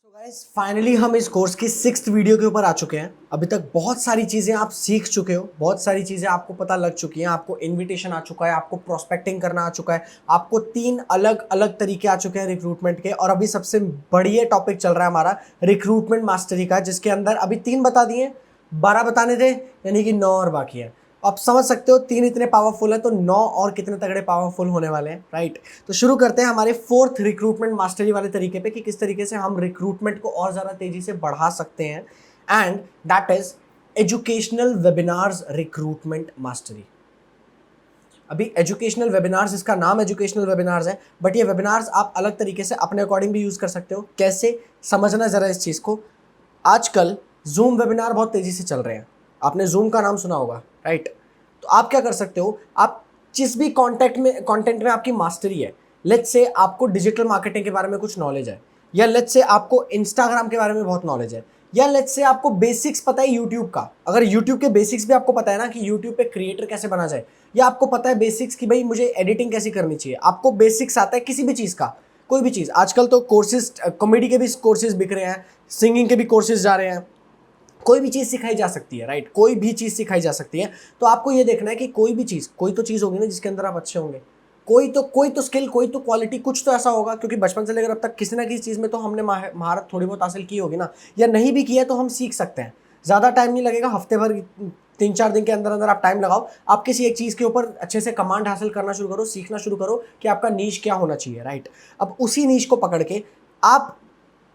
Guys finally हम इस course की 6th वीडियो के ऊपर आ चुके हैं। अभी तक बहुत सारी चीज़ें आप सीख चुके हो, बहुत सारी चीज़ें आपको पता लग चुकी हैं, आपको इनविटेशन आ चुका है, आपको प्रोस्पेक्टिंग करना आ चुका है, आपको 3 अलग अलग तरीके आ चुके हैं रिक्रूटमेंट के। और अभी सबसे बढ़िया टॉपिक चल रहा है हमारा रिक्रूटमेंट मास्टरी का, जिसके अंदर अभी 3 बता दिए, 12 बताने थे, यानी कि 9 और बाकी है। आप समझ सकते हो 3 इतने पावरफुल है तो 9 और कितने तगड़े पावरफुल होने वाले हैं, राइट। तो शुरू करते हैं हमारे 4th रिक्रूटमेंट मास्टरी वाले तरीके पे कि किस तरीके से हम रिक्रूटमेंट को और ज़्यादा तेजी से बढ़ा सकते हैं, and that is educational webinars recruitment mastery. अभी एजुकेशनल वेबिनार्स, इसका नाम एजुकेशनल वेबिनार्स है, बट ये वेबिनार्स आप अलग तरीके से अपने अकॉर्डिंग भी यूज़ कर सकते हो। कैसे, समझना ज़रा इस चीज़ को। आजकल जूम वेबिनार बहुत तेज़ी से चल रहे हैं, आपने जूम का नाम सुना होगा, राइट। तो आप क्या कर सकते हो, आप जिस भी कंटेंट में आपकी मास्टरी है, लेट्स से आपको डिजिटल मार्केटिंग के बारे में कुछ नॉलेज है, या लेट्स से आपको इंस्टाग्राम के बारे में बहुत नॉलेज है, या लेट्स से आपको बेसिक्स पता है यूट्यूब का। अगर यूट्यूब के बेसिक्स भी आपको पता है ना कि यूट्यूब पे क्रिएटर कैसे बना जाए, या आपको पता है बेसिक्स कि भाई मुझे एडिटिंग कैसी करनी चाहिए, आपको बेसिक्स आता है किसी भी चीज़ का, कोई भी चीज़। आजकल तो कोर्सेज, कॉमेडी के भी कोर्सेज बिक रहे हैं, सिंगिंग के भी कोर्सेज जा रहे हैं, कोई भी चीज़ सिखाई जा सकती है, राइट। कोई भी चीज़ सिखाई जा सकती है। तो आपको ये देखना है कि कोई भी चीज़, कोई तो चीज़ होगी ना जिसके अंदर आप अच्छे होंगे, कोई तो स्किल, कोई तो क्वालिटी, कुछ तो ऐसा होगा, क्योंकि बचपन से लेकर अब तक किसी ना किसी चीज़ में तो हमने महारत थोड़ी बहुत हासिल की होगी ना, या नहीं भी की है तो हम सीख सकते हैं। ज़्यादा टाइम नहीं लगेगा, हफ्ते भर, 3-4 दिन के अंदर अंदर आप टाइम लगाओ, आप किसी एक चीज़ के ऊपर अच्छे से कमांड हासिल करना शुरू करो, सीखना शुरू करो कि आपका नीश क्या होना चाहिए, राइट। अब उसी नीश को पकड़ के आप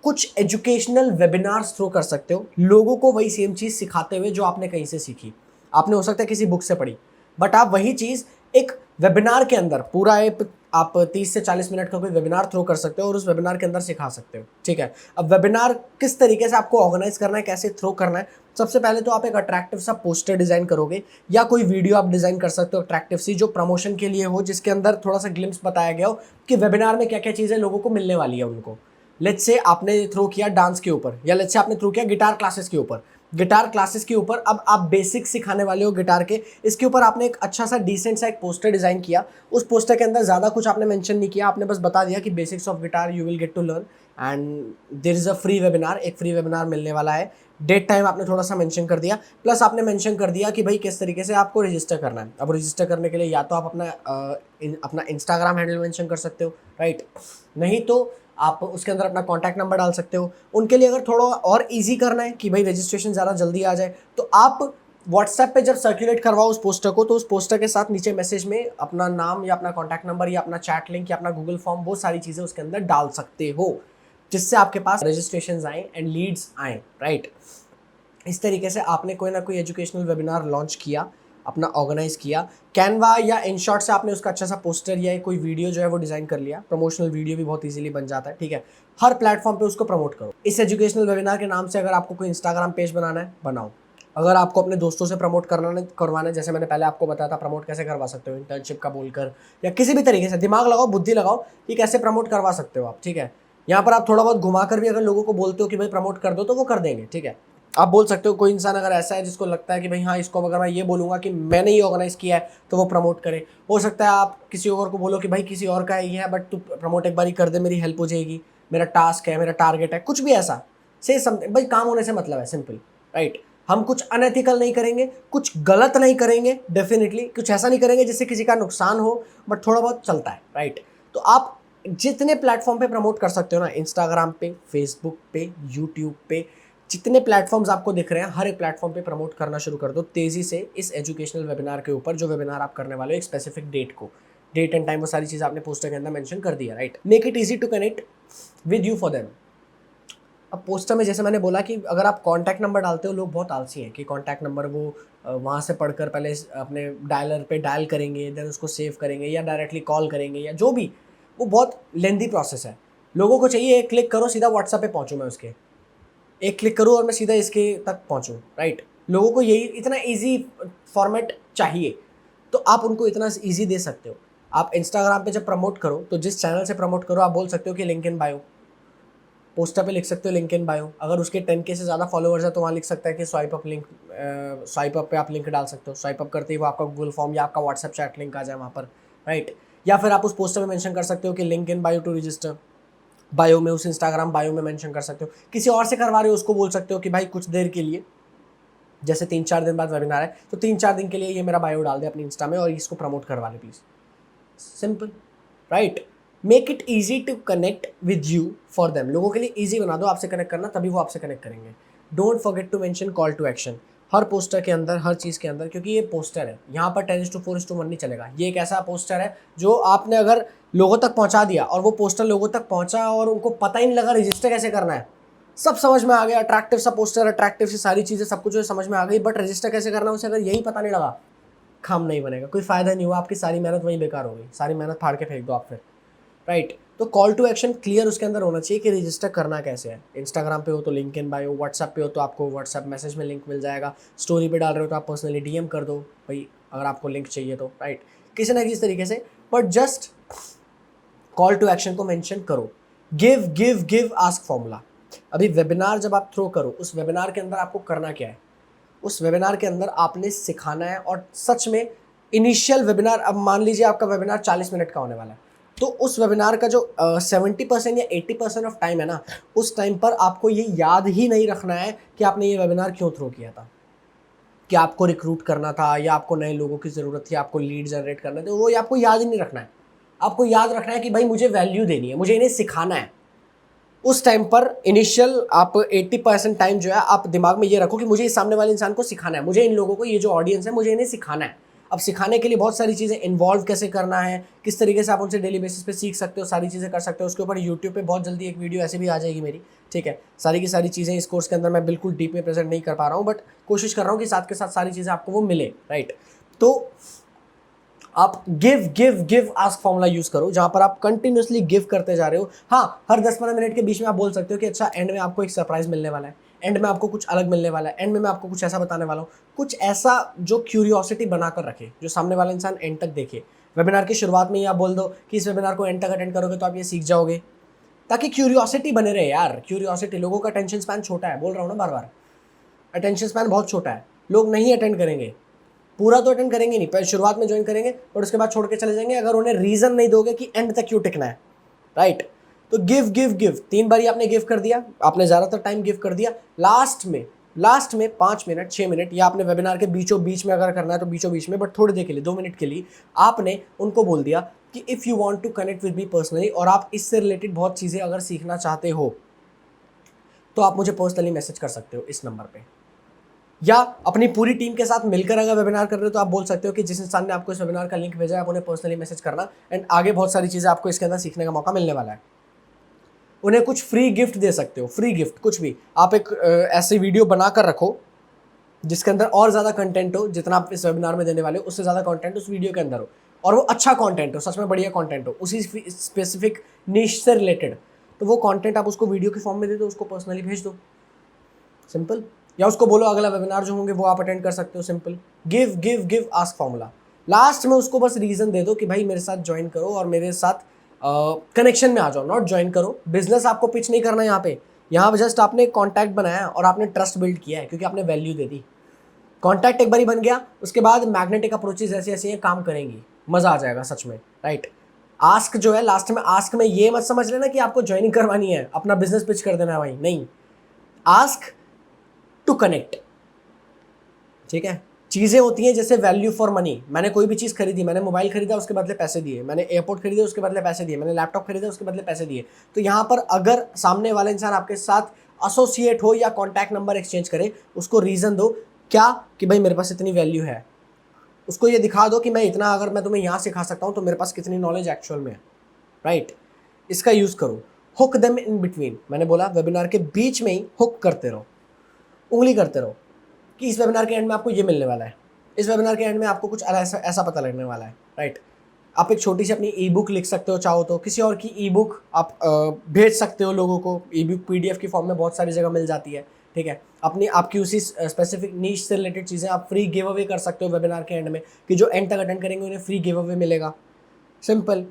कुछ एजुकेशनल वेबिनार्स थ्रो कर सकते हो, लोगों को वही सेम चीज़ सिखाते हुए जो आपने कहीं से सीखी। आपने हो सकता है किसी बुक से पढ़ी, बट आप वही चीज़ एक वेबिनार के अंदर पूरा एक आप 30 से 40 मिनट का कोई वेबिनार थ्रो कर सकते हो और उस वेबिनार के अंदर सिखा सकते हो, ठीक है। अब वेबिनार किस तरीके से आपको ऑर्गेनाइज करना है, कैसे थ्रो करना है, सबसे पहले तो आप एक अट्रैक्टिव सा पोस्टर डिज़ाइन करोगे, या कोई वीडियो आप डिज़ाइन कर सकते हो अट्रैक्टिव सी, जो प्रमोशन के लिए हो, जिसके अंदर थोड़ा सा ग्लिम्स बताया गया हो कि वेबिनार में क्या क्या चीज़ें लोगों को मिलने वाली है उनको। लेट्स से आपने थ्रो किया डांस के ऊपर, या लेट्स से आपने थ्रो किया गिटार क्लासेस के ऊपर। गिटार क्लासेस के ऊपर अब आप बेसिक सिखाने वाले हो गिटार के, इसके ऊपर आपने एक अच्छा सा डिसेंट सा एक पोस्टर डिज़ाइन किया। उस पोस्टर के अंदर ज़्यादा कुछ आपने मेंशन नहीं किया, आपने बस बता दिया कि basics of guitar you will get to learn, and there is a free webinar, एक फ्री वेबिनार मिलने वाला है। डेट टाइम आपने थोड़ा सा मेंशन कर दिया, प्लस आपने मेंशन कर दिया कि भाई किस तरीके से आपको रजिस्टर करना है। अब रजिस्टर करने के लिए या तो आप अपना इंस्टाग्राम हैंडल मेंशन कर सकते हो, राइट, नहीं तो आप उसके अंदर अपना कॉन्टैक्ट नंबर डाल सकते हो। उनके लिए अगर थोड़ा और ईजी करना है कि भाई रजिस्ट्रेशन ज़्यादा जल्दी आ जाए, तो आप व्हाट्सएप पे जब सर्कुलेट करवाओ उस पोस्टर को, तो उस पोस्टर के साथ नीचे मैसेज में अपना नाम या अपना कॉन्टैक्ट नंबर या अपना चैट लिंक या अपना गूगल फॉर्म, वो सारी चीज़ें उसके अंदर डाल सकते हो, जिससे आपके पास रजिस्ट्रेशन आए एंड लीड्स आए, राइट। इस तरीके से आपने कोई ना कोई एजुकेशनल वेबिनार लॉन्च किया, अपना ऑर्गेनाइज किया, कैनवा या इन शॉर्ट से आपने उसका अच्छा सा पोस्टर या कोई वीडियो जो है वो डिज़ाइन कर लिया। प्रमोशनल वीडियो भी बहुत इजीली बन जाता है, ठीक है। हर प्लेटफॉर्म पे उसको प्रमोट करो। इस एजुकेशनल वेबिनार के नाम से अगर आपको कोई इंस्टाग्राम पेज बनाना है, बनाओ। अगर आपको अपने दोस्तों से प्रमोट करवाना है, जैसे मैंने पहले आपको बताया था प्रमोट कैसे करवा सकते हो, इंटर्नशिप का बोलकर, या किसी भी तरीके से दिमाग लगाओ, बुद्धि लगाओ कि कैसे प्रमोट करवा सकते हो आप, ठीक है। यहाँ पर आप थोड़ा बहुत घुमा कर भी अगर लोगों को बोलते हो कि भाई प्रमोट कर दो, तो वो कर देंगे, ठीक है। आप बोल सकते हो कोई इंसान अगर ऐसा है जिसको लगता है कि भाई हाँ, इसको अगर मैं ये बोलूँगा कि मैंने ये ऑर्गेनाइज किया है तो वो प्रमोट करे। हो सकता है आप किसी और को बोलो कि भाई किसी और का ये है, बट तू प्रमोट एक बार ही कर दे, मेरी हेल्प हो जाएगी, मेरा टास्क है, मेरा टारगेट है, कुछ भी ऐसा से समथिंग। भाई काम होने से मतलब है, सिंपल, राइट। हम कुछ अनएथिकल नहीं करेंगे, कुछ गलत नहीं करेंगे, डेफिनेटली कुछ ऐसा नहीं करेंगे जिससे किसी का नुकसान हो, बट थोड़ा बहुत चलता है, राइट। तो आप जितने प्लेटफॉर्म पे प्रमोट कर सकते हो ना, इंस्टाग्राम पे, फेसबुक पे, यूट्यूब पे, जितने प्लेटफॉर्म्स आपको दिख रहे हैं, हर एक प्लेटफॉर्म पे प्रमोट करना शुरू कर दो तेजी से इस एजुकेशनल वेबिनार के ऊपर। जो वेबिनार आप करने वाले हो, एक स्पेसिफिक डेट एंड टाइम, वो सारी चीज़ आपने पोस्टर के अंदर मेंशन कर दिया, right. Make it easy to connect with you for them. अब पोस्टर में जैसे मैंने बोला कि अगर आप कॉन्टैक्ट नंबर डालते हो, लोग बहुत आलसी हैं कि कॉन्टैक्ट नंबर वो वहाँ से पढ़कर पहले अपने डायलर पे डायल करेंगे, देन उसको सेव करेंगे, या डायरेक्टली कॉल करेंगे, या जो भी, वो बहुत लेंदी प्रोसेस है। लोगों को चाहिए एक क्लिक करो, सीधा व्हाट्सएप पे पहुँचूँ मैं उसके, एक क्लिक करूँ और मैं सीधा इसके तक पहुँचूँ, राइट। लोगों को यही इतना इजी फॉर्मेट चाहिए, तो आप उनको इतना इजी दे सकते हो। आप इंस्टाग्राम पे जब प्रमोट करो, तो जिस चैनल से प्रमोट करो, आप बोल सकते हो कि लिंक इन बायो, पोस्टर पे लिख सकते हो लिंक इन बायो। अगर उसके 10K से ज़्यादा फॉलोअर्स है तो वहाँ लिख सकता है कि स्वाइप अप पे आप लिंक डाल सकते हो। स्वाइप अप करते ही वो आपका गूगल फॉर्म या आपका व्हाट्सएप चैट लिंक आ जाए वहाँ पर, राइट। या फिर आप उस पोस्टर में मेंशन कर सकते हो कि link in bio to register, bio में, उस इंस्टाग्राम बायो में मेंशन कर सकते हो। किसी और से करवा रहे हो उसको बोल सकते हो कि भाई कुछ देर के लिए, जैसे 3-4 दिन बाद वेबिनार है तो 3-4 दिन के लिए ये मेरा बायो डाल दे अपनी इंस्टा में और इसको प्रमोट करवा ले please. Simple, right. Make it easy to connect with you for them. लोगों के लिए ईजी बना दो आपसे कनेक्ट करना, तभी वो आपसे कनेक्ट करेंगे। Don't forget to mention call to action हर पोस्टर के अंदर, हर चीज़ के अंदर, क्योंकि ये पोस्टर है, यहाँ पर 10:4:1 नहीं चलेगा। ये एक ऐसा पोस्टर है जो आपने अगर लोगों तक पहुँचा दिया और वो पोस्टर लोगों तक पहुँचा और उनको पता ही नहीं लगा रजिस्टर कैसे करना है, सब समझ में आ गया, अट्रैक्टिव सा पोस्टर, अट्रैक्टिव सी सारी चीज़ें, सब कुछ जो समझ में आ गई, बट रजिस्टर कैसे करना है उसे अगर यही पता नहीं लगा, काम नहीं बनेगा, कोई फायदा नहीं हुआ, आपकी सारी मेहनत वहीं बेकार हो गई, सारी मेहनत फाड़ के फेंक दो आप फिर, राइट। तो कॉल टू एक्शन क्लियर उसके अंदर होना चाहिए कि रजिस्टर करना कैसे है। इंस्टाग्राम पे हो तो लिंक इन बायो, व्हाट्सएप पे हो तो आपको व्हाट्सएप मैसेज में लिंक मिल जाएगा, स्टोरी पे डाल रहे हो तो आप पर्सनली डीएम कर दो भाई अगर आपको लिंक चाहिए तो, राइट, किसी ना किसी तरीके से, but just call to action को मेंशन करो। Give give give ask formula. अभी वेबिनार जब आप थ्रो करो, उस वेबिनार के अंदर आपको करना क्या है, उस वेबिनार के अंदर आपने सिखाना है। और सच में इनिशियल वेबिनार, अब मान लीजिए आपका वेबिनार 40 मिनट का होने वाला है, तो उस वेबिनार का जो 70% या 80% ऑफ टाइम है ना, उस टाइम पर आपको ये याद ही नहीं रखना है कि आपने ये वेबिनार क्यों थ्रो किया था, कि आपको रिक्रूट करना था या आपको नए लोगों की ज़रूरत थी, आपको लीड जनरेट करना था, वो आपको याद ही नहीं रखना है। आपको याद रखना है कि भाई मुझे वैल्यू देनी है, मुझे इन्हें सिखाना है। उस टाइम पर इनिशियल आप 80% टाइम जो है आप दिमाग में ये रखो कि मुझे इस सामने वाले इंसान को सिखाना है, मुझे इन लोगों को, ये जो ऑडियंस है, मुझे इन्हें सिखाना है। अब सिखाने के लिए बहुत सारी चीज़ें, इन्वॉल्व कैसे करना है, किस तरीके से आप उनसे डेली बेसिस पे सीख सकते हो, सारी चीज़ें कर सकते हो। उसके ऊपर यूट्यूब पे बहुत जल्दी एक वीडियो ऐसे भी आ जाएगी मेरी, ठीक है। सारी की सारी चीज़ें इस कोर्स के अंदर मैं बिल्कुल डीप में प्रेजेंट नहीं कर पा रहा हूँ, बट कोशिश कर रहा हूँ कि साथ के साथ सारी चीज़ें आपको वो मिले, राइट। तो आप give give give ask formula use करो, जहां पर आप कंटिन्यूसली गिव करते जा रहे हो। हाँ, हर 10-15 मिनट के बीच में आप बोल सकते हो कि अच्छा एंड में आपको एक सरप्राइज मिलने वाला है, एंड में आपको कुछ अलग मिलने वाला है, एंड में मैं आपको कुछ ऐसा बताने वाला हूँ, कुछ ऐसा जो क्यूरियोसिटी बनाकर रखे, जो सामने वाला इंसान एंड तक देखे। वेबिनार की शुरुआत में ही आप बोल दो कि इस वेबिनार को एंड तक अटेंड करोगे तो आप ये सीख जाओगे, ताकि क्यूरियोसिटी बने रहे यार। क्यूरियोसिटी, लोगों का अटेंशन स्पैन छोटा है, बोल रहा हूँ ना बार बार, अटेंशन स्पैन बहुत छोटा है, लोग नहीं अटेंड करेंगे, पूरा तो अटेंड करेंगे नहीं, पहले शुरुआत में ज्वाइन करेंगे और उसके बाद छोड़ के चले जाएंगे, अगर उन्हें रीजन नहीं दोगे कि एंड तक क्यों टिकना है, राइट। तो गिव गिव गिव, 3 बार आपने गिव कर दिया, आपने ज्यादातर टाइम गिव कर दिया। लास्ट में 5 मिनट 6 मिनट, या आपने वेबिनार के बीचों बीच में अगर करना है तो बीचों बीच में, बट थोड़ी देर के लिए 2 मिनट के लिए आपने उनको बोल दिया कि if you want to connect with me personally, और आप इससे रिलेटेड बहुत चीज़ें अगर सीखना चाहते हो तो आप मुझे पर्सनली मैसेज कर सकते हो इस नंबर पे, या अपनी पूरी टीम के साथ मिलकर अगर वेबिनार कर रहे हो तो आप बोल सकते हो कि जिस इंसान ने आपको इस वेबिनार का लिंक भेजा है आप उन्हें पर्सनली मैसेज करना, एंड आगे बहुत सारी चीज़ें आपको इसके अंदर सीखने का मौका मिलने वाला है। उन्हें कुछ फ्री गिफ्ट दे सकते हो, फ्री गिफ्ट कुछ भी। आप एक ऐसी वीडियो बनाकर रखो जिसके अंदर और ज़्यादा कंटेंट हो, जितना आप इस वेबिनार में देने वाले हो उससे ज़्यादा कंटेंट उस वीडियो के अंदर हो, और वो अच्छा कंटेंट हो, सच में बढ़िया कंटेंट हो, उसी स्पेसिफिक निश से रिलेटेड। तो वो कंटेंट आप उसको वीडियो के फॉर्म में दे दो, उसको पर्सनली भेज दो, सिंपल। या उसको बोलो अगला वेबिनार जो होंगे वो आप अटेंड कर सकते हो, simple. Give give give ask formula. Last में उसको बस रीजन दे दो कि भाई मेरे साथ ज्वाइन करो और मेरे साथ कनेक्शन में आ जाओ, नॉट ज्वाइन करो। बिजनेस आपको पिच नहीं करना है यहाँ पे जस्ट आपने कॉन्टैक्ट बनाया और आपने ट्रस्ट बिल्ड किया है क्योंकि आपने वैल्यू दे दी। कॉन्टैक्ट एक बार ही बन गया, उसके बाद मैग्नेटिक अप्रोचेज ऐसी ऐसी हैं, काम करेंगी, मजा आ जाएगा सच में, राइट। आस्क जो है लास्ट में, आस्क में ये मत समझ लेना कि आपको ज्वाइनिंग करवानी है, अपना बिजनेस पिच कर देना है भाई, नहीं। आस्क टू कनेक्ट, ठीक है। चीज़ें होती हैं जैसे वैल्यू फॉर मनी। मैंने कोई भी चीज़ खरीदी, मैंने मोबाइल खरीदा उसके बदले पैसे दिए, मैंने एयरपोर्ट खरीदा उसके बदले पैसे दिए, मैंने लैपटॉप खरीदा उसके बदले पैसे दिए। तो यहाँ पर अगर सामने वाला इंसान आपके साथ एसोसिएट हो या कॉन्टैक्ट नंबर एक्सचेंज करे, उसको रीज़न दो क्या, कि भाई मेरे पास इतनी वैल्यू है। उसको ये दिखा दो कि मैं इतना, अगर मैं तुम्हें यहाँ सिखा सकता हूँ तो मेरे पास कितनी नॉलेज एक्चुअल में है, राइट। इसका यूज़ करो। हुक देम इन बिटवीन, मैंने बोला वेबिनार के बीच में ही हुक करते रहो, उंगली करते रहो कि इस वेबिनार के एंड में आपको ये मिलने वाला है, इस वेबिनार के एंड में आपको कुछ ऐसा पता लगने वाला है, राइट। आप एक छोटी सी अपनी ई बुक लिख सकते हो, चाहो तो किसी और की ई बुक आप भेज सकते हो लोगों को। ई बुक PDF की फॉर्म में बहुत सारी जगह मिल जाती है, ठीक है। अपनी आपकी उसी स्पेसिफिक नीश से रिलेटेड चीज़ें आप फ्री गिव अवे कर सकते हो वेबिनार के एंड में, कि जो एंड तक अटेंड करेंगे उन्हें फ्री गिव अवे मिलेगा, सिंपल।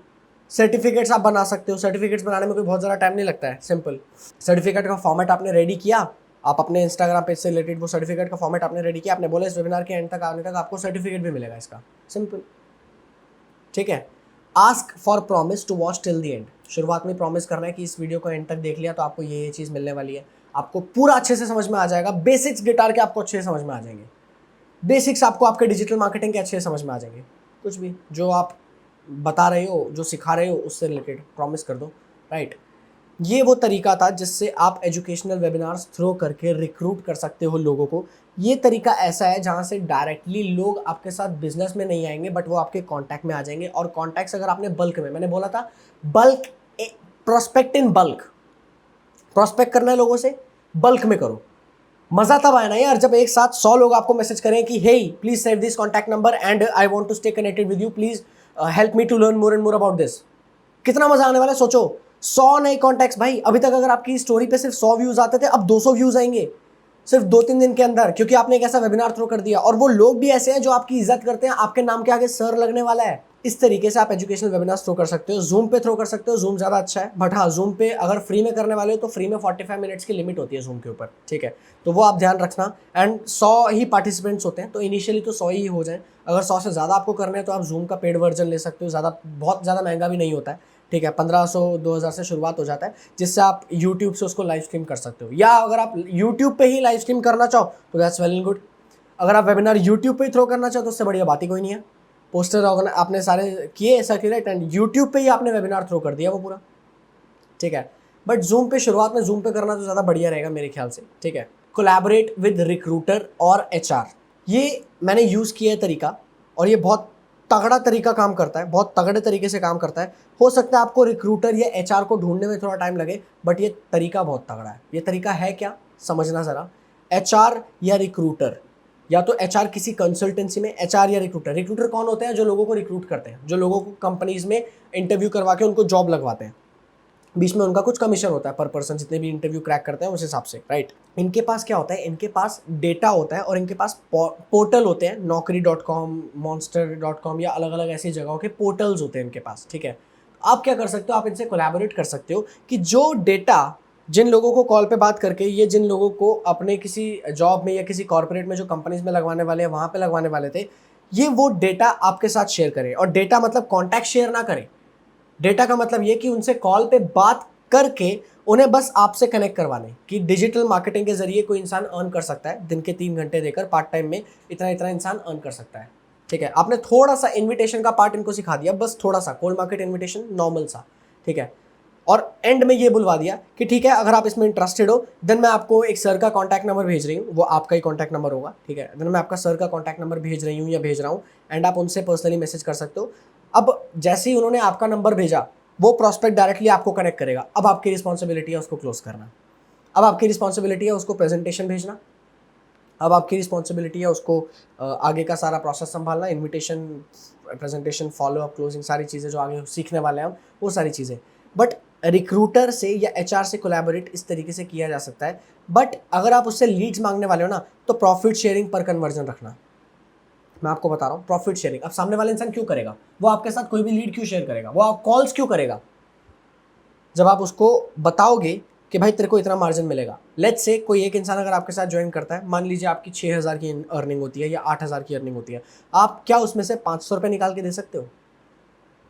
सर्टिफिकेट्स आप बना सकते हो, सर्टिफिकेट्स बनाने में कोई बहुत ज़्यादा टाइम नहीं लगता है, सिंपल। सर्टिफिकेट का फॉर्मेट आपने रेडी किया, आप अपने इंस्टाग्राम पेज से रिलेटेड वो सर्टिफिकेट का फॉर्मेट आपने रेडी किया, आपने बोला इस वेबिनार के एंड तक आने तक आपको सर्टिफिकेट भी मिलेगा इसका, सिंपल, ठीक है। Ask for promise to watch till the end. शुरुआत में प्रॉमिस करना है कि इस वीडियो को एंड तक देख लिया तो आपको ये चीज़ मिलने वाली है, आपको पूरा अच्छे से समझ में आ जाएगा। बेसिक्स गिटार के आपको अच्छे से समझ में आ जाएंगे, बेसिक्स आपको आपके डिजिटल मार्केटिंग के अच्छे से समझ में आ जाएंगे। कुछ भी जो आप बता रहे हो, जो सिखा रहे हो, उससे रिलेटेड प्रॉमिस कर दो, राइट। ये वो तरीका था जिससे आप एजुकेशनल वेबिनार्स थ्रो करके रिक्रूट कर सकते हो लोगों को। ये तरीका ऐसा है जहाँ से डायरेक्टली लोग आपके साथ बिजनेस में नहीं आएंगे, बट वो आपके कॉन्टैक्ट में आ जाएंगे। और कॉन्टैक्ट्स अगर आपने बल्क में, मैंने बोला था bulk, prospect in bulk, prospect करना है लोगों से, बल्क में करो। मजा तब आया ना यार जब एक साथ 100 लोग आपको मैसेज करें कि hey please save this contact number and I want to stay connected with you, please help me to learn more and more about this. कितना मजा आने वाला है सोचो। 100 नए कॉन्टैक्ट्स भाई। अभी तक अगर आपकी स्टोरी पे सिर्फ 100 व्यूज आते थे, अब 200 व्यूज आएंगे सिर्फ 2-3 दिन के अंदर, क्योंकि आपने एक ऐसा वेबिनार थ्रो कर दिया। और वो लोग भी ऐसे हैं जो आपकी इज्जत करते हैं, आपके नाम के आगे सर लगने वाला है। इस तरीके से आप एजुकेशनल वेबिनार थ्रो कर सकते हो। जूम पे थ्रो कर सकते हो, जूम ज़्यादा अच्छा है। बट हाँ, जूम पे अगर फ्री में करने वाले हो तो फ्री में 45 मिनट्स की लिमिट होती है जूम के ऊपर, ठीक है, तो वो आप ध्यान रखना। एंड 100 ही पार्टिसिपेंट्स होते हैं, तो इनिशियली तो 100 ही हो जाए। अगर 100 से ज़्यादा आपको करना है तो आप जूम का पेड वर्जन ले सकते हो, बहुत ज़्यादा महंगा भी नहीं होता है, ठीक है। 1500-2000 से शुरुआत हो जाता है, जिससे आप यूट्यूब से उसको लाइव स्ट्रीम कर सकते हो। या अगर आप यूट्यूब पे ही लाइव स्ट्रीम करना चाहो तो दैट्स वेल एंड गुड। अगर आप वेबिनार यूट्यूब पे ही थ्रो करना चाहो तो उससे बढ़िया बात ही कोई नहीं है। पोस्टर आपने सारे किए सर्कुलेट एंड यूट्यूब पे ही आपने वेबिनार थ्रो कर दिया वो पूरा, ठीक है। बट जूम पे, शुरुआत में जूम पे करना तो ज़्यादा बढ़िया रहेगा मेरे ख्याल से, ठीक है। कोलैबोरेट विद रिक्रूटर और एचआर, ये मैंने यूज़ किया है तरीका, और ये बहुत तगड़ा तरीका काम करता है, बहुत तगड़े तरीके से काम करता है। हो सकता है आपको रिक्रूटर या एचआर को ढूंढने में थोड़ा टाइम लगे, बट ये तरीका बहुत तगड़ा है। ये तरीका है क्या, समझना ज़रा। एचआर या रिक्रूटर, या तो एचआर किसी कंसल्टेंसी में, एचआर या रिक्रूटर। रिक्रूटर कौन होते हैं? जो लोगों को रिक्रूट करते हैं, जो लोगों को कंपनीज में इंटरव्यू करवा के उनको जॉब लगवाते हैं। बीच में उनका कुछ कमीशन होता है पर पर्सन, जितने भी इंटरव्यू क्रैक करते हैं उस हिसाब से, राइट। इनके पास क्या होता है? इनके पास डेटा होता है और इनके पास पोर्टल होते हैं, naukri.com, monster.com या अलग अलग ऐसी जगहों के पोर्टल्स होते हैं इनके पास, ठीक है। आप क्या कर सकते हो? आप इनसे कोलैबोरेट कर सकते हो कि जो डेटा जिन लोगों को कॉल पे बात करके, ये जिन लोगों को अपने किसी जॉब में या किसी कॉर्पोरेट में जो कंपनीज में लगवाने वाले हैं वहाँ पे लगवाने वाले थे, ये वो डेटा आपके साथ शेयर करें। और डेटा मतलब कॉन्टैक्ट शेयर ना करें। डेटा का मतलब ये कि उनसे कॉल पे बात करके उन्हें बस आपसे कनेक्ट करवाने कि डिजिटल मार्केटिंग के जरिए कोई इंसान अर्न कर सकता है, दिन के 3 घंटे देकर पार्ट टाइम में इतना इतना इंसान अर्न कर सकता है, ठीक है। आपने थोड़ा सा इन्विटेशन का पार्ट इनको सिखा दिया, बस थोड़ा सा कोल्ड मार्केट इन्विटेशन नॉर्मल सा, ठीक है। और एंड में ये बुलवा दिया कि ठीक है, अगर आप इसमें इंटरेस्टेड हो देन मैं आपको एक सर का कॉन्टैक्ट नंबर भेज रही हूँ, वो आपका ही कॉन्टैक्ट नंबर होगा, ठीक है। देन मैं आपका सर का कॉन्टैक्ट नंबर भेज रही हूँ या भेज रहा हूँ, एंड आप उनसे पर्सनली मैसेज कर सकते हो। अब जैसे ही उन्होंने आपका नंबर भेजा, वो प्रोस्पेक्ट डायरेक्टली आपको कनेक्ट करेगा। अब आपकी रिस्पॉन्सिबिलिटी है उसको क्लोज करना, अब आपकी रिस्पॉन्सिबिलिटी है उसको प्रेजेंटेशन भेजना, अब आपकी रिस्पॉन्सिबिलिटी है उसको आगे का सारा प्रोसेस संभालना, invitation, presentation, follow up, closing, सारी चीज़ें जो आगे सीखने वाले हैं हम, वो सारी चीज़ें। बट रिक्रूटर से या एचआर से कोलैबोरेट इस तरीके से किया जा सकता है। बट अगर आप उससे लीड्स मांगने वाले हो ना, तो प्रॉफिट शेयरिंग पर कन्वर्जन रखना। मैं आपको बता रहा हूँ प्रॉफिट शेयरिंग। अब सामने वाला इंसान क्यों करेगा? वो आपके साथ कोई भी लीड क्यों शेयर करेगा? वो आप कॉल्स क्यों करेगा? जब आप उसको बताओगे कि भाई तेरे को इतना मार्जिन मिलेगा। लेट्स से कोई एक इंसान अगर आपके साथ ज्वाइन करता है, मान लीजिए आपकी 6000 की अर्निंग होती है या 8000 की अर्निंग होती है, आप क्या उसमें से 500 रुपये निकाल के दे सकते हो?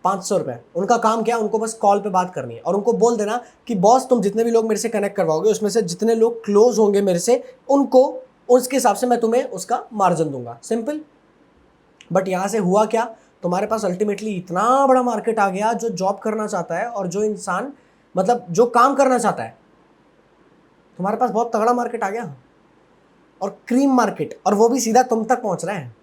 500 रुपये। उनका काम क्या है? उनको बस कॉल पे बात करनी है और उनको बोल देना कि बॉस तुम जितने भी लोग मेरे से कनेक्ट करवाओगे उसमें से जितने लोग क्लोज होंगे मेरे से, उनको उसके हिसाब से मैं तुम्हें उसका मार्जिन दूंगा। सिंपल। बट यहाँ से हुआ क्या? तुम्हारे पास अल्टीमेटली इतना बड़ा मार्केट आ गया जो जॉब करना चाहता है और जो इंसान मतलब जो काम करना चाहता है, तुम्हारे पास बहुत तगड़ा मार्केट आ गया और क्रीम मार्केट, और वो भी सीधा तुम तक पहुंच रहे हैं।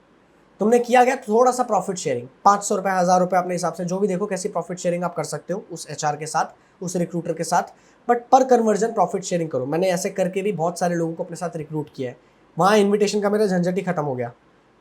तुमने किया गया थोड़ा सा प्रॉफिट शेयरिंग, 500 रुपये, 1000 रुपये, अपने हिसाब से जो भी देखो कैसी प्रॉफिट शेयरिंग आप कर सकते हो उस एचआर के साथ, उस रिक्रूटर के साथ। बट पर कन्वर्जन प्रॉफिट शेयरिंग करो। मैंने ऐसे करके भी बहुत सारे लोगों को अपने साथ रिक्रूट किया है। वहाँ इन्विटेशन का मेरा झंझट ही खत्म हो गया।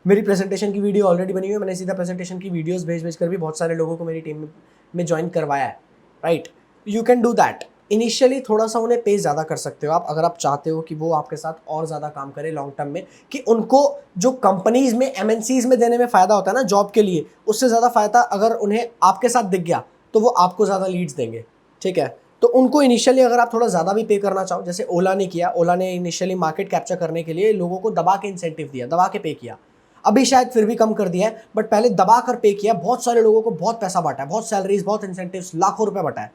मेरी प्रेजेंटेशन की वीडियो ऑलरेडी बनी हुई है, मैंने सीधा प्रेजेंटेशन की वीडियोस भेज कर भी बहुत सारे लोगों को मेरी टीम में ज्वाइन करवाया है, right. You can do that. Initially थोड़ा सा उन्हें पे ज़्यादा कर सकते हो आप, अगर आप चाहते हो कि वो आपके साथ और ज़्यादा काम करे लॉन्ग टर्म में, कि उनको जो कंपनीज में, एमएनसीज में देने में फ़ायदा होता है ना जॉब के लिए, उससे ज़्यादा फ़ायदा अगर उन्हें आपके साथ दिख गया तो वो आपको ज़्यादा लीड्स देंगे, ठीक है। तो उनको इनिशियली अगर आप थोड़ा ज़्यादा भी पे करना चाहो, जैसे ओला ने किया, ओला ने इनिशियली मार्केट कैप्चर करने के लिए लोगों को दबा के इंसेंटिव दिया, दबा के पे किया। अभी शायद फिर भी कम कर दिया है, बट पहले दबा कर पे किया, बहुत सारे लोगों को बहुत पैसा बांटा है, बहुत सैलरीज, बहुत इंसेंटिव्स, लाखों रुपए बांटा है।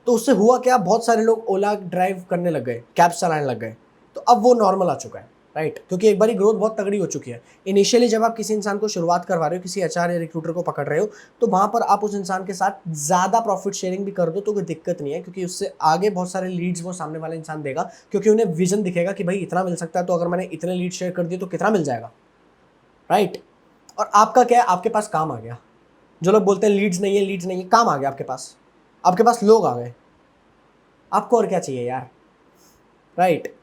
तो उससे हुआ क्या, बहुत सारे लोग ओला ड्राइव करने लग गए, कैब चलाने लग गए। तो अब वो नॉर्मल आ चुका है, राइट, क्योंकि एक बार ग्रोथ बहुत तगड़ी हो चुकी है। इनिशियली जब आप किसी इंसान को शुरुआत करवा रहे हो, किसी एचआर या रिक्रूटर को पकड़ रहे हो, तो वहां पर आप उस इंसान के साथ ज़्यादा प्रॉफिट शेयरिंग भी कर दो तो कोई दिक्कत नहीं है, क्योंकि उससे आगे बहुत सारे लीड्स वो सामने वाला इंसान देगा, क्योंकि उन्हें विजन दिखेगा कि भाई इतना मिल सकता है, तो अगर मैंने इतने लीड शेयर कर दिए तो कितना मिल जाएगा, राइट। और आपका क्या है, आपके पास काम आ गया। जो लोग बोलते हैं लीड्स नहीं है, लीड्स नहीं है, काम आ गया आपके पास लोग आ गए। आपको और क्या चाहिए यार, राइट।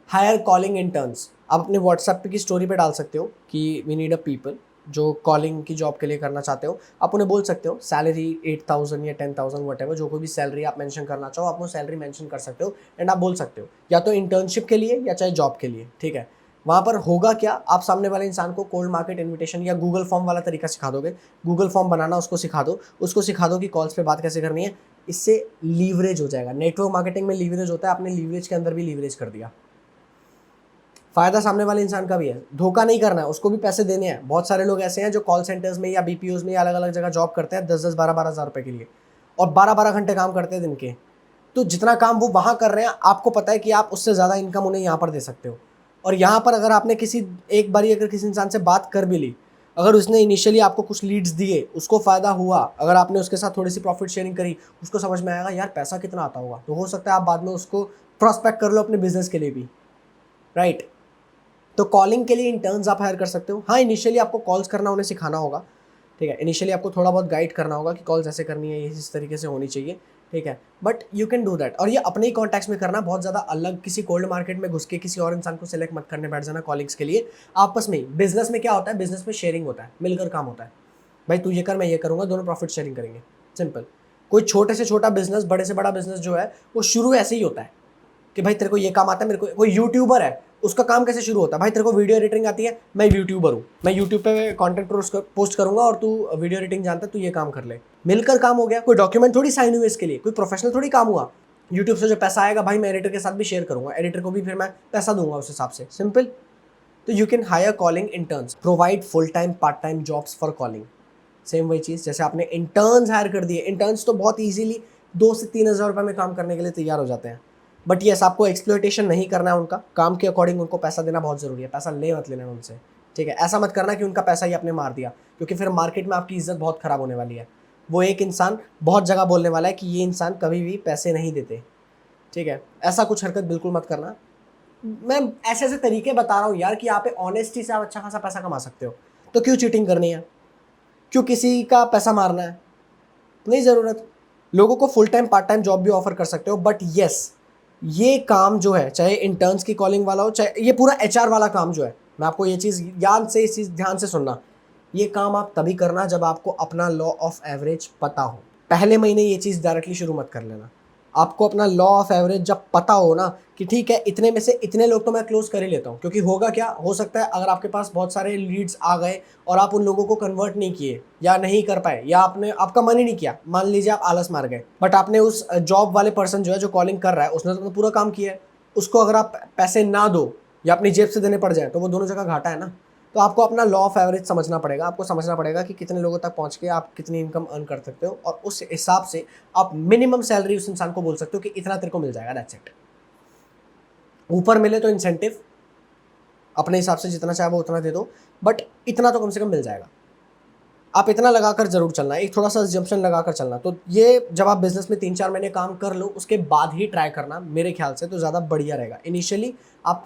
हायर कॉलिंग इंटर्न्स, आप अपने व्हाट्सएप की स्टोरी पे डाल सकते हो कि वी नीड अ पीपल जो कॉलिंग की जॉब के लिए करना चाहते हो। आप उन्हें बोल सकते हो सैलरी 8,000 या 10,000 वटेवर, जो कोई भी सैलरी आप मेंशन करना चाहो, आप वो सैलरी मेंशन कर सकते हो। एंड आप बोल सकते हो या तो इंटर्नशिप के लिए या चाहे जॉब के लिए, ठीक है। वहाँ पर होगा क्या, आप सामने वाले इंसान को कोल्ड मार्केट इन्विटेशन या गूगल फॉर्म वाला तरीका सिखा दोगे। गूगल फॉर्म बनाना उसको सिखा दो कि कॉल्स पे बात कैसे करनी है। इससे लीवरेज हो जाएगा। नेटवर्क मार्केटिंग में लीवरेज होता है, आपने लीवरेज के अंदर भी लीवरेज कर दिया। फायदा सामने वाले इंसान का भी है, धोखा नहीं करना है, उसको भी पैसे देने हैं। बहुत सारे लोग ऐसे हैं जो कॉल सेंटर्स में या बीपीओज में या अलग अलग जगह जॉब करते हैं 10-10, 12-12 हज़ार रुपये के लिए, और 12-12 घंटे काम करते हैं दिन के। तो जितना काम वो वहाँ कर रहे हैं, आपको पता है कि आप उससे ज़्यादा इनकम उन्हें यहाँ पर दे सकते हो। और यहाँ पर अगर आपने एक बारी अगर किसी इंसान से बात कर भी ली, अगर उसने इनिशियली आपको कुछ लीड्स दिए, उसको फ़ायदा हुआ, अगर आपने उसके साथ थोड़ी सी प्रॉफिट शेयरिंग करी, उसको समझ में आएगा यार पैसा कितना आता होगा, तो हो सकता है आप बाद में उसको प्रोस्पेक्ट कर लो अपने बिजनेस के लिए भी, राइट। तो कॉलिंग के लिए इंटर्न्स आप हायर कर सकते हो। हाँ, इनिशियली आपको कॉल्स करना उन्हें सिखाना होगा, ठीक है। इनिशियली आपको थोड़ा बहुत गाइड करना होगा कि कॉल्स ऐसे करनी है, इस तरीके से होनी चाहिए, ठीक है। But you can do that. और ये अपने ही कॉन्टैक्ट्स में करना, बहुत ज़्यादा अलग किसी कोल्ड मार्केट में घुस के किसी और इंसान को सिलेक्ट मत करने बैठ जाना कॉलिंग्स के लिए। आपस में, बिजनेस में क्या होता है, बिजनेस में शेयरिंग होता है, मिलकर काम होता है। भाई तू ये कर, मैं ये करूँगा, दोनों प्रॉफिट शेयरिंग करेंगे, सिंपल। कोई छोटे से छोटा बिजनेस, बड़े से बड़ा बिजनेस जो है, वो शुरू ऐसे ही होता है कि भाई तेरे को ये काम आता है, मेरे को। कोई यूट्यूबर है, उसका काम कैसे शुरू होता है, भाई तेरे को वीडियो एडिटिंग आती है, मैं यूट्यूबर हूँ, मैं यूट्यूब पे कंटेंट पोस्ट करूंगा और तू वीडियो एडिटिंग जानता है, तू ये काम कर ले। मिलकर काम हो गया। कोई डॉक्यूमेंट थोड़ी साइन हुई इसके लिए, कोई प्रोफेशनल थोड़ी काम हुआ। यूट्यूब से जो पैसा आएगा भाई मैं एडिटर के साथ भी शेयर करूंगा, एडिटर को भी फिर मैं पैसा दूंगा उस हिसाब से, सिंपल। तो you can hire calling interns, provide full time part time jobs for calling. Same वही चीज़, जैसे आपने इंटर्न्स हायर कर दिए, इंटर्न्स तो बहुत ईजिली 2 से 3 हज़ार रुपये में काम करने के लिए तैयार हो जाते हैं। बट येस, आपको एक्सप्लॉयटेशन नहीं करना है उनका, काम के अकॉर्डिंग उनको पैसा देना बहुत ज़रूरी है। पैसा ले मत लेना उनसे, ठीक है। ऐसा मत करना कि उनका पैसा ही आपने मार दिया, क्योंकि फिर मार्केट में आपकी इज्जत बहुत ख़राब होने वाली है। वो एक इंसान बहुत जगह बोलने वाला है कि ये इंसान कभी भी पैसे नहीं देते, ठीक है। ऐसा कुछ हरकत बिल्कुल मत करना। मैं ऐसे ऐसे तरीके बता रहा हूँ यार कि यहाँ पे ऑनेस्टी से आप अच्छा खासा पैसा कमा सकते हो। तो क्यों चीटिंग करनी है, क्यों किसी का पैसा मारना है, नहीं ज़रूरत। लोगों को full time part time job भी ऑफर कर सकते हो। बट येस, ये काम जो है, चाहे इंटर्न्स की कॉलिंग वाला हो, चाहे ये पूरा एचआर वाला काम जो है, मैं आपको ये चीज़ इस चीज़ ध्यान से सुनना, ये काम आप तभी करना जब आपको अपना लॉ ऑफ एवरेज पता हो। पहले महीने ये चीज़ डायरेक्टली शुरू मत कर लेना। आपको अपना लॉ ऑफ एवरेज जब पता हो ना कि ठीक है इतने में से इतने लोग तो मैं क्लोज कर ही लेता हूँ, क्योंकि होगा क्या, हो सकता है अगर आपके पास बहुत सारे लीड्स आ गए और आप उन लोगों को कन्वर्ट नहीं किए या नहीं कर पाए, या आपने आपका मन ही नहीं किया, मान लीजिए आप आलस मार गए, बट आपने उस जॉब वाले पर्सन जो है, जो कॉलिंग कर रहा है, उसने तो पूरा काम किया है, उसको अगर आप पैसे ना दो या अपनी जेब से देने पड़ जाए, तो वो दोनों जगह घाटा है ना। तो आपको अपना लॉ ऑफ एवरेज समझना पड़ेगा। आपको समझना पड़ेगा कि कितने लोगों तक पहुंच के आप कितनी इनकम अर्न कर सकते हो, और उस हिसाब से आप मिनिमम सैलरी उस इंसान को बोल सकते हो कि इतना तेरे को मिल जाएगा, दैट्स इट। ऊपर मिले तो इंसेंटिव अपने हिसाब से जितना चाहे वो उतना दे दो, बट इतना तो कम से कम मिल जाएगा। आप इतना लगाकर जरूर चलना, एक थोड़ा सा जंप्शन लगाकर चलना। तो ये जब आप बिजनेस में 3-4 महीने काम कर लो, उसके बाद ही ट्राई करना, मेरे ख्याल से तो ज़्यादा बढ़िया रहेगा। इनिशियली आप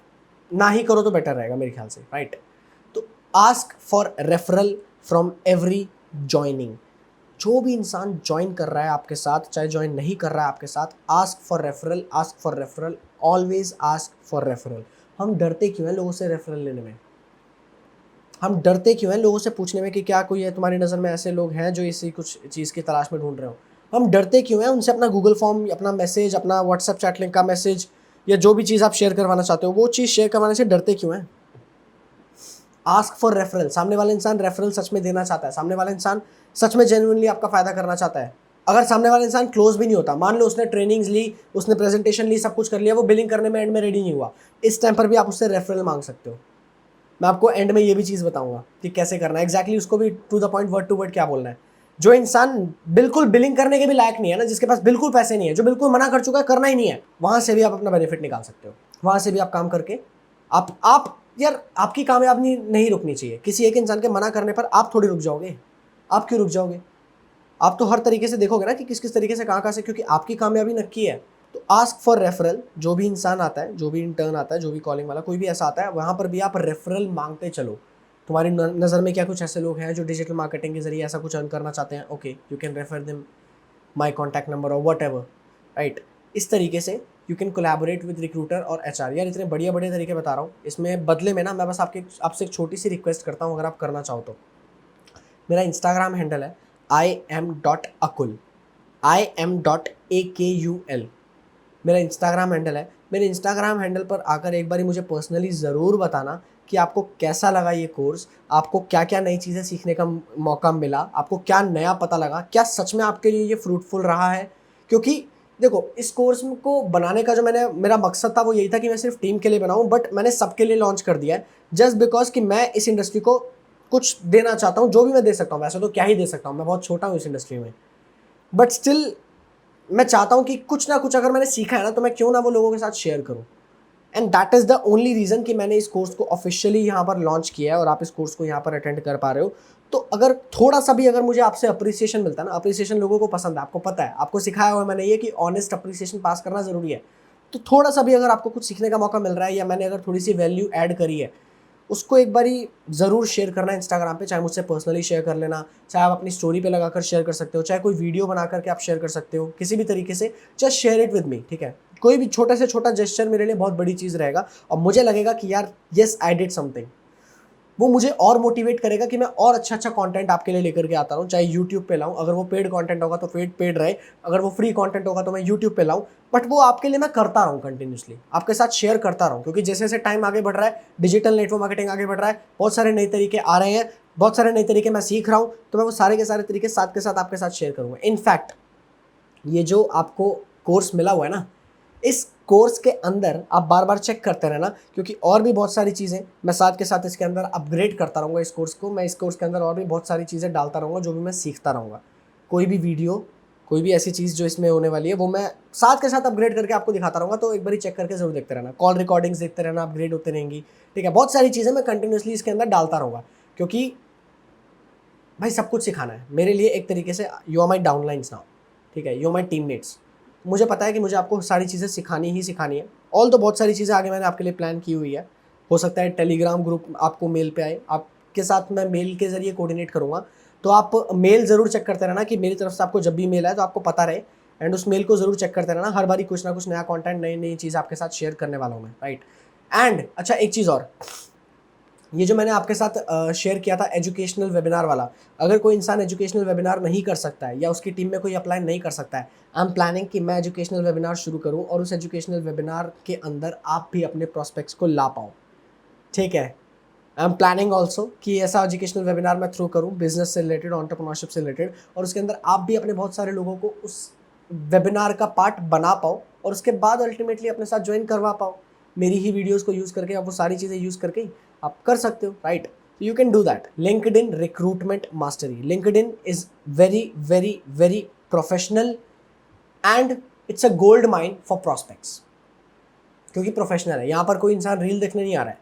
ना ही करो तो बेटर रहेगा मेरे ख्याल से, राइट। तो ask for referral from every joining. जो भी इंसान ज्वाइन कर रहा है आपके साथ, चाहे ज्वाइन नहीं कर रहा है आपके साथ, ask for referral, ask for referral, always ask for referral. हम डरते क्यों हैं लोगों से रेफरल लेने में, हम डरते क्यों हैं लोगों से पूछने में कि क्या कोई है तुम्हारी नज़र में ऐसे लोग हैं जो इसी कुछ चीज़ की तलाश में ढूंढ रहे हो। हम डरते क्यों हैं उनसे अपना गूगल फॉर्म, अपना मैसेज, अपना व्हाट्सएप चैट लिंक का मैसेज, या जो भी चीज़ आप शेयर करवाना चाहते हो वो चीज़ शेयर करवाने से डरते क्यों हैं। Ask for referral. सामने वाला इंसान रेफरल सच में देना चाहता है, सामने वाला इंसान सच में जेन्युइनली आपका फ़ायदा करना चाहता है। अगर सामने वाला इंसान क्लोज भी नहीं होता, मान लो उसने ट्रेनिंग्स ली, उसने प्रेजेंटेशन ली, सब कुछ कर लिया, वो बिलिंग करने में एंड में रेडी नहीं हुआ, इस टाइम पर भी आप उससे रेफरल मांग सकते हो। मैं आपको एंड में ये भी चीज़ बताऊंगा कि कैसे करना है एग्जैक्टली उसको भी to the point word to word क्या बोलना है। जो इंसान बिल्कुल बिलिंग करने के भी लायक नहीं है ना, जिसके पास बिल्कुल पैसे नहीं है, जो बिल्कुल मना कर चुका है, करना ही नहीं है, वहां से भी आप अपना बेनिफिट निकाल सकते हो। वहां से भी आप काम करके आप यार आपकी कामयाबी नहीं रुकनी चाहिए। किसी एक इंसान के मना करने पर आप थोड़ी रुक जाओगे, आप क्यों रुक जाओगे? आप तो हर तरीके से देखोगे ना कि किस किस तरीके से कहाँ से, क्योंकि आपकी कामयाबी नक्की है। तो आस्क फॉर रेफरल। जो भी इंसान आता है, जो भी इंटर्न आता है, जो भी कॉलिंग वाला कोई भी ऐसा आता है, वहाँ पर भी आप रेफरल मांगते चलो। तुम्हारी नज़र में क्या कुछ ऐसे लोग हैं जो डिजिटल मार्केटिंग के जरिए ऐसा कुछ अर्न करना चाहते हैं, okay you can refer them my contact number और वट एवर, राइट। इस तरीके से you can collaborate with recruiter और HR। यार इतने बढ़िया बढ़िया तरीके बता रहा हूँ, इसमें बदले में ना मैं बस आपसे एक छोटी सी रिक्वेस्ट करता हूँ, अगर आप करना चाहो तो। मेरा इंस्टाग्राम हैंडल है im.akul, im.akul मेरा इंस्टाग्राम हैंडल है। मेरे इंस्टाग्राम हैंडल पर आकर एक बारी मुझे पर्सनली ज़रूर बताना कि आपको कैसा लगा ये कोर्स, आपको क्या क्या नई चीज़ें सीखने का मौका मिला, आपको क्या नया पता लगा, क्या सच में आपके लिए ये फ्रूटफुल रहा है। क्योंकि देखो, इस कोर्स को बनाने का जो मेरा मकसद था वो यही था कि मैं सिर्फ टीम के लिए बनाऊं, बट मैंने सबके लिए लॉन्च कर दिया है जस्ट बिकॉज कि मैं इस इंडस्ट्री को कुछ देना चाहता हूँ, जो भी मैं दे सकता हूँ। वैसे तो क्या ही दे सकता हूँ, मैं बहुत छोटा हूँ इस इंडस्ट्री में, बट स्टिल मैं चाहता हूँ कि कुछ ना कुछ अगर मैंने सीखा है ना, तो मैं क्यों ना वो लोगों के साथ शेयर करूँ। And that is the only reason कि मैंने इस कोर्स को ऑफिशियली यहाँ पर लॉन्च किया है और आप इस कोर्स को यहाँ पर अटेंड कर पा रहे हो। तो अगर थोड़ा सा भी अगर मुझे आपसे अप्रिसिएशन मिलता है ना, अप्रिसिएशन लोगों को पसंद है, आपको पता है, आपको सिखाया हुआ है मैंने ये कि ऑनेस्ट अप्रिसिएशन पास करना ज़रूरी है। तो थोड़ा सा भी अगर आपको कुछ सीखने का मौका मिल रहा है या मैंने अगर थोड़ी सी वैल्यू ऐड करी है, उसको एक बारी ज़रूर शेयर करना इंस्टाग्राम पे। चाहे मुझसे पर्सनली शेयर कर लेना, चाहे आप अपनी स्टोरी पे लगाकर शेयर कर सकते हो, चाहे कोई वीडियो बना करके आप शेयर कर सकते हो, किसी भी तरीके से just share it with me, ठीक है। कोई भी छोटा से छोटा जेस्चर मेरे लिए बहुत बड़ी चीज़ रहेगा और मुझे लगेगा कि यार येस आई डिड समथिंग। वो मुझे और मोटिवेट करेगा कि मैं और अच्छा अच्छा कंटेंट आपके लिए लेकर के आता रहूँ, चाहे यूट्यूब पे लाऊं। अगर वो पेड कंटेंट होगा तो पेड रहे, अगर वो फ्री कंटेंट होगा तो मैं यूट्यूब पे लाऊं, बट वो आपके लिए मैं करता रहूँ, कंटिन्यूसली आपके साथ शेयर करता रहूँ। क्योंकि जैसे जैसे टाइम आगे बढ़ रहा है, डिजिटल नेटवर्क मार्केटिंग आगे बढ़ रहा है, बहुत सारे नए तरीके आ रहे हैं, बहुत सारे नए तरीके मैं सीख रहा हूँ, तो मैं वो सारे के सारे तरीके साथ के साथ आपके साथ शेयर करूँगा। इनफैक्ट ये जो आपको कोर्स मिला हुआ है ना, इस कोर्स के अंदर आप बार बार चेक करते रहना, क्योंकि और भी बहुत सारी चीज़ें मैं साथ के साथ इसके अंदर अपग्रेड करता रहूँगा। इस कोर्स को मैं, इस कोर्स के अंदर और भी बहुत सारी चीज़ें डालता रहूँगा, जो भी मैं सीखता रहूँगा। कोई भी वीडियो, कोई भी ऐसी चीज़ जो इसमें होने वाली है, वो मैं साथ के साथ अपग्रेड करके आपको दिखाता रहूँगा। तो एक बार चेक करके जरूर देखते रहना, कॉल रिकॉर्डिंग्स देखते रहना, अपग्रेड होते रहेंगी, ठीक है। बहुत सारी चीज़ें मैं कंटिन्यूसली इसके अंदर डालता रहूँगा, क्योंकि भाई सब कुछ सिखाना है मेरे लिए एक तरीके से। You are my downlines now, ठीक है, यू आर माई टीममेट्स। मुझे पता है कि मुझे आपको सारी चीज़ें सिखानी ही सिखानी है। ऑल तो बहुत सारी चीज़ें आगे मैंने आपके लिए प्लान की हुई है। हो सकता है टेलीग्राम ग्रुप आपको मेल पे आए, आपके साथ मैं मेल के ज़रिए कोऑर्डिनेट करूँगा। तो आप मेल ज़रूर चेक करते रहना कि मेरी तरफ से आपको जब भी मेल आए तो आपको पता रहे, एंड उस मेल को ज़रूर चेक करते रहना। हर बारी कुछ ना कुछ नया कॉन्टेंट, नई नई चीज़ आपके साथ शेयर करने वाला हूँ मैं, राइट। एंड अच्छा एक चीज़ और, ये जो मैंने आपके साथ शेयर किया था एजुकेशनल वेबिनार वाला, अगर कोई इंसान एजुकेशनल वेबिनार नहीं कर सकता है या उसकी टीम में कोई अप्लाई नहीं कर सकता है, आई एम प्लानिंग कि मैं एजुकेशनल वेबिनार शुरू करूं और उस एजुकेशनल वेबिनार के अंदर आप भी अपने प्रोस्पेक्ट्स को ला पाओ, ठीक है। आई एम प्लानिंग ऑल्सो कि ऐसा एजुकेशनल वेबिनार मैं थ्रू करूँ बिजनेस से रिलेटेड, एंटरप्रेन्योरशिप से रिलेटेड, और उसके अंदर आप भी अपने बहुत सारे लोगों को उस वेबिनार का पार्ट बना पाओ और उसके बाद अल्टीमेटली अपने साथ ज्वाइन करवा पाओ। मेरी ही वीडियोस को यूज़ करके, आप वो सारी चीज़ें यूज़ करके आप कर सकते हो, right. You can do that. LinkedIn recruitment mastery, LinkedIn is very very very professional and it's a gold mine for prospects, क्योंकि प्रोफेशनल है। यहाँ पर कोई इंसान रील देखने नहीं आ रहा है,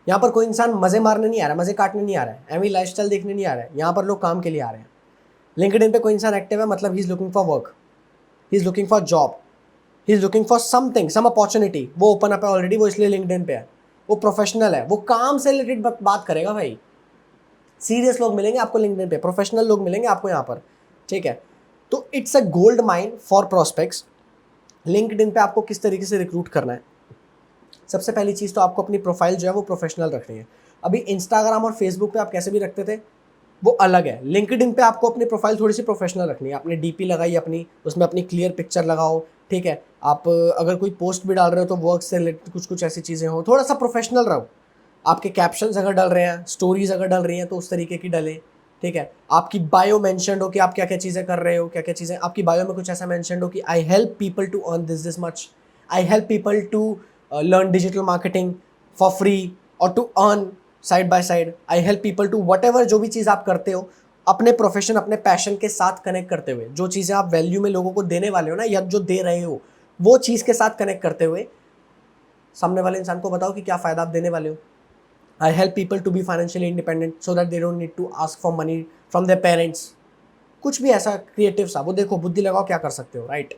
यहाँ पर कोई इंसान मज़े मारने नहीं आ रहा है, मज़े काटने नहीं आ रहा है, एवं लाइफस्टाइल देखने नहीं आ रहा है। यहाँ पर लोग काम के लिए आ रहे हैं। लिंक्डइन पे कोई इंसान एक्टिव है, मतलब he is looking for work, he is looking for job, he is looking for something, some opportunity. वो ओपन अप है ऑलरेडी, वो इसलिए लिंक्डइन पे है। वो प्रोफेशनल है, वो काम से रिलेटेड बात करेगा भाई। सीरियस लोग मिलेंगे आपको लिंक्डइन पे, प्रोफेशनल लोग मिलेंगे आपको यहाँ पर, ठीक है। तो it's a gold mine for prospects. LinkedIn पे आपको किस तरीके से रिक्रूट करना है, सबसे पहली चीज़ तो आपको अपनी प्रोफाइल जो है वो प्रोफेशनल रखनी है। अभी इंस्टाग्राम और फेसबुक पे आप कैसे भी रखते थे वो अलग है, लिंक्डइन पे आपको अपनी प्रोफाइल थोड़ी सी प्रोफेशनल रखनी है। आपने डीपी लगाई अपनी, उसमें अपनी क्लियर पिक्चर लगाओ, ठीक है। आप अगर कोई पोस्ट भी डाल रहे हो तो वर्क से रिलेटेड कुछ कुछ ऐसी चीज़ें हो, थोड़ा सा प्रोफेशनल रहो। आपके कैप्शंस अगर डल रहे हैं, स्टोरीज अगर डल रही हैं तो उस तरीके की डले, ठीक है। आपकी बायो मेंशन्ड हो कि आप क्या क्या चीज़ें कर रहे हो, क्या क्या चीज़ें आपकी बायो में कुछ ऐसा मेंशन्ड हो कि I help people to earn this much, I help people to learn digital marketing for free और to earn side by side. I help people to whatever, जो भी चीज़ आप करते हो अपने प्रोफेशन अपने पैशन के साथ कनेक्ट करते हुए, जो चीज़ें आप वैल्यू में लोगों को देने वाले हो ना, या जो दे रहे हो वो चीज़ के साथ कनेक्ट करते हुए सामने वाले इंसान को बताओ कि क्या फ़ायदा आप देने वाले हो। I help people to be financially independent so that they don't need to ask for money from their parents. कुछ भी ऐसा क्रिएटिव सा, वो देखो बुद्धि लगाओ क्या कर सकते हो, right.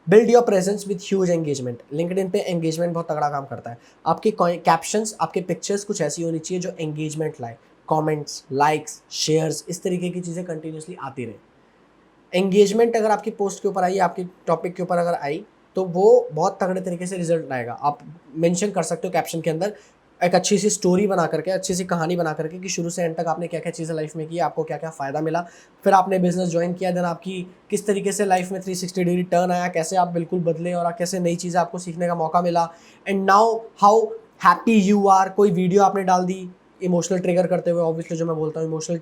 Build your presence with huge engagement. LinkedIn पे एंगेजमेंट बहुत तगड़ा काम करता है। आपके कैप्शंस, आपके पिक्चर्स कुछ ऐसी होनी चाहिए जो एंगेजमेंट लाए, कमेंट्स, लाइक्स, शेयर्स, इस तरीके की चीज़ें कंटिन्यूसली आती रहे। एंगेजमेंट अगर आपकी पोस्ट के ऊपर आई, आपकी टॉपिक के ऊपर अगर आई, तो वो बहुत तगड़े तरीके से रिजल्ट लाएगा। आप मेंशन कर सकते हो कैप्शन के अंदर एक अच्छी सी स्टोरी बना करके, अच्छी सी कहानी बना करके कि शुरू से एंड तक आपने क्या क्या चीज़ें लाइफ में की, आपको क्या क्या फ़ायदा मिला, फिर आपने बिजनेस ज्वाइन किया, देन आपकी किस तरीके से लाइफ में 360 डिग्री टर्न आया, कैसे आप बिल्कुल बदले और कैसे नई चीज़ें आपको सीखने का मौका मिला, and now how happy you are. कोई वीडियो आपने डाल दी इमोशनल ट्रिगर करते हुए, ऑब्वियसली जो मैं बोलता हूँ इमोशनल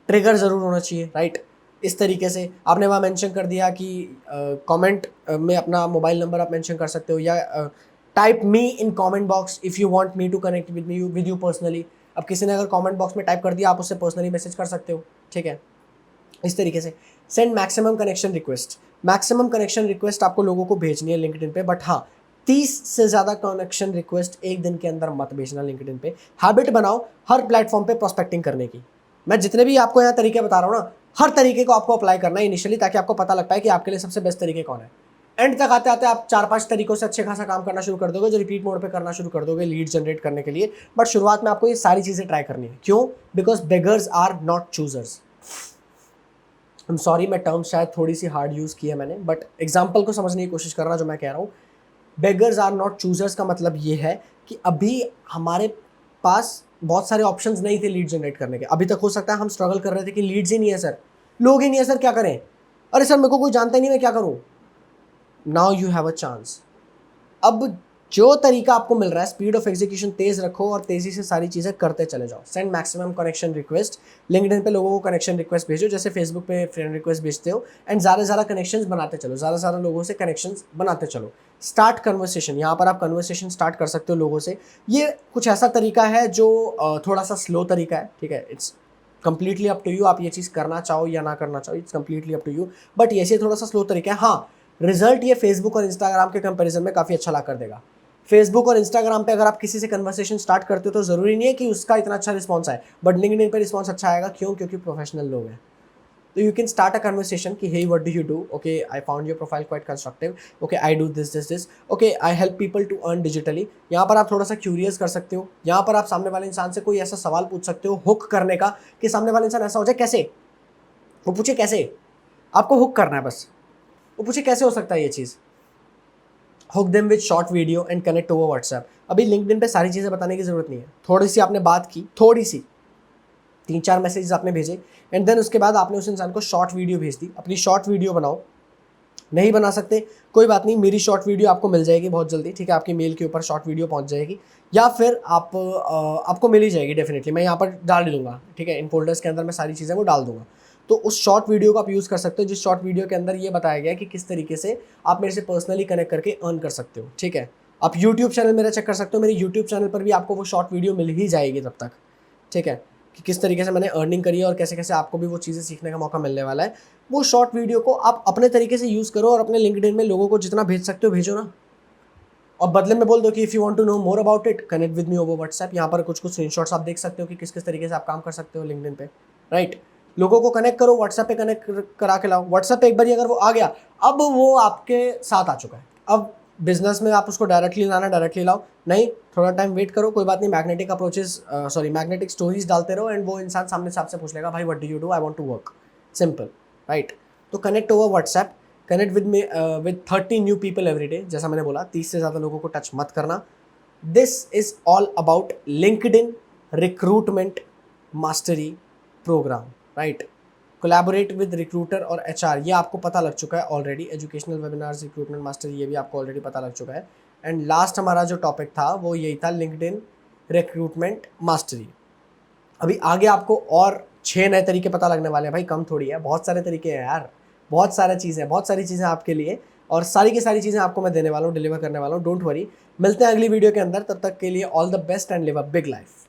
ट्रिगर ज़रूर होना चाहिए, राइट। इस तरीके से आपने वहाँ मेंशन कर दिया कि कमेंट में अपना मोबाइल नंबर आप मेंशन कर सकते हो, या type me in comment box if you want me to connect with you personally. अब किसी ने अगर कमेंट बॉक्स में टाइप कर दिया, आप उससे पर्सनली मैसेज कर सकते हो, ठीक है। इस तरीके से send maximum connection request. Maximum connection request आपको लोगों को भेजनी है लिंक्डइन पे, बट हाँ 30 से ज़्यादा कनेक्शन रिक्वेस्ट एक दिन के अंदर मत भेजना लिंक्डइन पे। हैबिट बनाओ हर प्लेटफॉर्म पे प्रोस्पेक्टिंग करने की। मैं जितने भी आपको यहाँ तरीके बता रहा हूँ ना, हर तरीके को आपको अप्लाई करना है इनिशियली, ताकि आपको पता लग पाए कि आपके लिए सबसे बेस्ट तरीके कौन है। एंड तक आते आते आप 4-5 तरीकों से अच्छे खासा काम करना शुरू कर दोगे, जो रिपीट मोड पे करना शुरू कर दोगे लीड जनरेट करने के लिए। बट शुरुआत में आपको ये सारी चीज़ें ट्राई करनी है। क्यों? Because beggars are not choosers. I am sorry, मैं टर्म शायद थोड़ी सी हार्ड यूज़ की है मैंने, बट एग्जाम्पल को समझने की कोशिश करना जो मैं कह रहा हूँ। बेगर्स आर नॉट चूजर्स का मतलब ये है कि अभी हमारे पास बहुत सारे ऑप्शंस नहीं थे लीड जनरेट करने के। अभी तक हो सकता है हम स्ट्रगल कर रहे थे कि लीड्स ही नहीं है सर, लोग ही नहीं है सर, क्या करें, अरे सर मेरे को कोई जानता ही नहीं, मैं क्या करूँ। Now you have a chance. अब जो तरीका आपको मिल रहा है, स्पीड ऑफ एग्जीक्यूशन तेज रखो और तेजी से सारी चीज़ें करते चले जाओ। Send maximum connection request. LinkedIn पे लोगों को कनेक्शन रिक्वेस्ट भेजो जैसे फेसबुक पे फ्रेंड रिक्वेस्ट भेजते हो, एंड ज़्यादा से ज़्यादा कनेक्शंस बनाते चलो, ज़्यादा से ज़्यादा लोगों से कनेक्शंस बनाते चलो। Start conversation. यहाँ पर आप कन्वर्सेशन स्टार्ट कर सकते हो लोगों से। ये कुछ ऐसा तरीका है जो थोड़ा सा स्लो तरीका है, ठीक है। It's completely up to you, आप ये चीज़ करना चाहो या ना करना चाहो, it's completely up to you. But ये थोड़ा सा स्लो तरीका है। हाँ, रिजल्ट ये फेसबुक और इंस्टाग्राम के कंपैरिजन में काफ़ी अच्छा ला कर देगा। फेसबुक और इंस्टाग्राम पे अगर आप किसी से कन्वर्सेशन स्टार्ट करते हो तो ज़रूरी नहीं है कि उसका इतना अच्छा रिस्पॉन्स आए, बट लिंक्डइन पे रिस्पॉन्स अच्छा आएगा। क्यों? क्योंकि प्रोफेशनल लोग हैं। तो you can start a conversation कि hey what do you do, okay I found your profile quite constructive, okay I do this, okay I help people to earn digitally. यहाँ पर आप थोड़ा सा क्यूरियस कर सकते हो। यहाँ पर आप सामने वाले इंसान से कोई ऐसा सवाल पूछ सकते हो हुक करने का कि सामने वाले इंसान ऐसा हो जाए, कैसे, वो पूछे कैसे, आपको हुक करना है बस। वो पूछे कैसे हो सकता है ये चीज़। Hook them with short video and connect over WhatsApp. अभी लिंक्डइन पे सारी चीज़ें बताने की ज़रूरत नहीं है, थोड़ी सी आपने बात की, थोड़ी सी 3-4 मैसेजेस आपने भेजे, एंड देन उसके बाद आपने उस इंसान को शॉर्ट वीडियो भेज दी। अपनी शॉर्ट वीडियो बनाओ। नहीं बना सकते कोई बात नहीं, मेरी शॉर्ट वीडियो आपको मिल जाएगी बहुत जल्दी, ठीक है। आपकी मेल के ऊपर शॉर्ट वीडियो पहुंच जाएगी, या फिर आपको मिल ही जाएगी डेफिनेटली। मैं यहाँ पर डाल दूंगा, ठीक है, इन फोल्डर्स के अंदर मैं सारी चीज़ें वो डाल दूंगा। तो उस शॉर्ट वीडियो को आप यूज़ कर सकते हो, जिस शॉर्ट वीडियो के अंदर ये बताया गया है कि किस तरीके से आप मेरे से पर्सनली कनेक्ट करके अर्न कर सकते हो, ठीक है। आप यूट्यूब चैनल मेरा चेक कर सकते हो, मेरे यूट्यूब चैनल पर भी आपको वो शॉर्ट वीडियो मिल ही जाएगी तब तक, ठीक है, कि किस तरीके से मैंने अर्निंग करी है और कैसे कैसे आपको भी वो चीज़ें सीखने का मौका मिलने वाला है। वो शॉर्ट वीडियो को आप अपने तरीके से यूज़ करो और अपने लिंक्डइन में लोगों को जितना भेज सकते हो भेजो ना। और बदले में बोल दो कि if you want to know more about it connect with me over WhatsApp. यहाँ पर कुछ स्क्रीनशॉट्स आप देख सकते हो कि किस किस तरीके से आप काम कर सकते हो लिंक्डइन पे, राइट। लोगों को कनेक्ट करो, व्हाट्सएप पे कनेक्ट करा के लाओ। व्हाट्सएप पे एक बार अगर वो आ गया, अब वो आपके साथ आ चुका है। अब बिजनेस में आप उसको डायरेक्टली लाना, डायरेक्टली लाओ, नहीं थोड़ा टाइम वेट करो, कोई बात नहीं। मैग्नेटिक अप्रोचेस मैग्नेटिक स्टोरीज डालते रहो, एंड वो इंसान सामने से आपसे पूछ लेगा भाई what do you do, I want to work, simple, right. तो connect over WhatsApp, connect with 30 new people every day. जैसा मैंने बोला 30 से ज़्यादा लोगों को टच मत करना। This is all about LinkedIn recruitment mastery program, right. Collaborate with recruiter और एचआर, ये आपको पता लग चुका है already. Educational webinars, recruitment master, ये भी आपको ऑलरेडी पता लग चुका है। एंड लास्ट हमारा जो टॉपिक था वो यही था, लिंक्डइन रिक्रूटमेंट मास्टरी। अभी आगे आपको और 6 नए तरीके पता लगने वाले हैं भाई, कम थोड़ी है, बहुत सारे तरीके हैं यार, बहुत सारी चीज़ें, बहुत सारी चीज़ें आपके लिए, और सारी की सारी चीज़ें आपको मैं देने वाला हूँ, डिलीवर करने वाला हूँ। डोंट वरी, मिलते हैं अगली वीडियो के अंदर, तब तक के लिए all the best and live a big life.